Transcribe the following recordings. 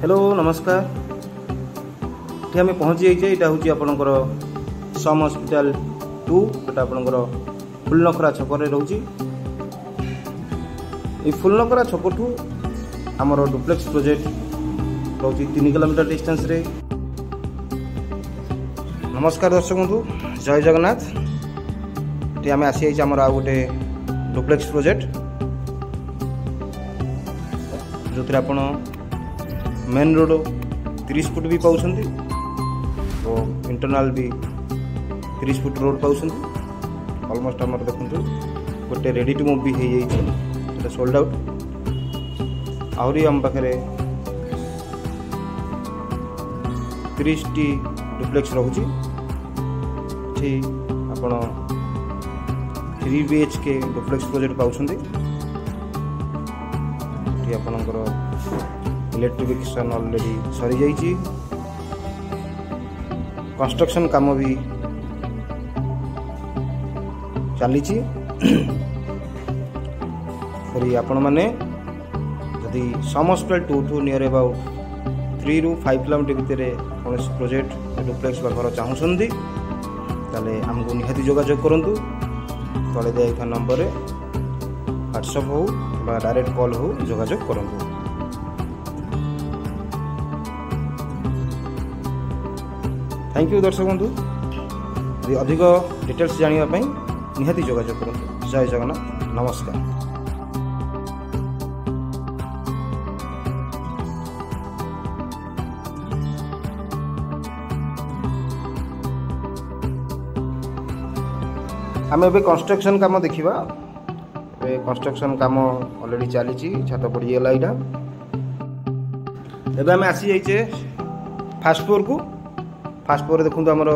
Hello नमस्कार। ये आम पहुँची जाइए। यहाँ हूँ आपणकर सम हॉस्पिटल 2 जोटा आपणकर फुलनखरा छक रोचे। ये फुलनखरा छक ठू आमर डुप्लेक्स प्रोजेक्ट रोचे 3 किलोमीटर डिस्टेंस रे। नमस्कार दर्शक बंधु, जय जगन्नाथ। ये आम आसी जाइए आमर आ गोटे डुप्लेक्स प्रोजेक्ट जो आपण मेन रोड 30 फुट भी पाँच तो इंटरनाल भी 30 फुट रोड पाँच। ऑलमोस्ट आम देखो गोटे रेडी टू मूव भी हो जाए सोल्ड आउट। आहरी आम पाखे 30 टी डुप्लेक्स रोचे। आपण 3 BHK डुप्लेक्स प्रोजेक्ट पाँच। आपणकर इलेक्ट्रिफिकेशन ऑलरेडी सरी जाइए। कंस्ट्रक्शन काम भी चली। आपण मैंने जदि सम हॉस्पिटल 2 टू नियर अबाउट 3 ରୁ 5 किलोमीटर भितर कौन प्रोजेक्ट डुप्लेक्स घर चाहूँगी ताले आमको निहाती जोगाजोग करूँ। तले दिया नंबर व्हाट्सएप हो डायरेक्ट कॉल हो जोगाजोग करूँ। थैंक यू दर्शक बंधु। यदि अधिक डिटेल्स जानापी निहाती जोगाजोग करूँ। जय जगन्नाथ, नमस्कार। आम ए कंस्ट्रक्शन काम देखा। कंस्ट्रक्शन काम ऑलरेडी चली छात पड़गला। यहाँ एवं आम आसी जाइए फास्ट फ्लोर को। फास्ट फ्लोर देखो आमर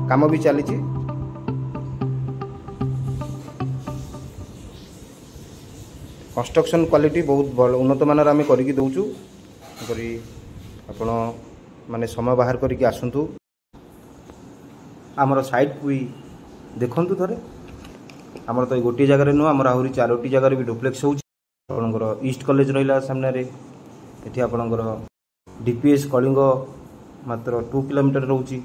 काम भी चली। कंस्ट्रक्शन क्वालिटी बहुत उन्नत मानर आम करके दौचु। आपण माने समय बाहर करके आसतु आमर साइट को देखु थे। आमर तो गोटे जगह नुह आमर आहरी 4टी जगह भी डुप्लेक्स होकर ईस्ट कॉलेज रहा सामने। ये आपणकर DPS कलिंग मात्र 2 किलोमीटर रोचे।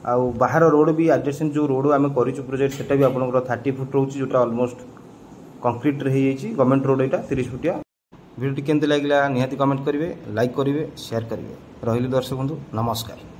आउ बाहर रोड भी एडजेसेंट जो रोड आम कर प्रोजेक्ट सेटा भी आपंकर 30 फुट रोचे जोटा ऑलमोस्ट कंक्रीट रे हो गवर्नमेंट रोड। यहाँ 30 फुटिया। वीडियो केमती लगे निहाती कमेंट करेंगे, लाइक करेंगे, शेयर करेंगे। रही दर्शक बंधु, नमस्कार।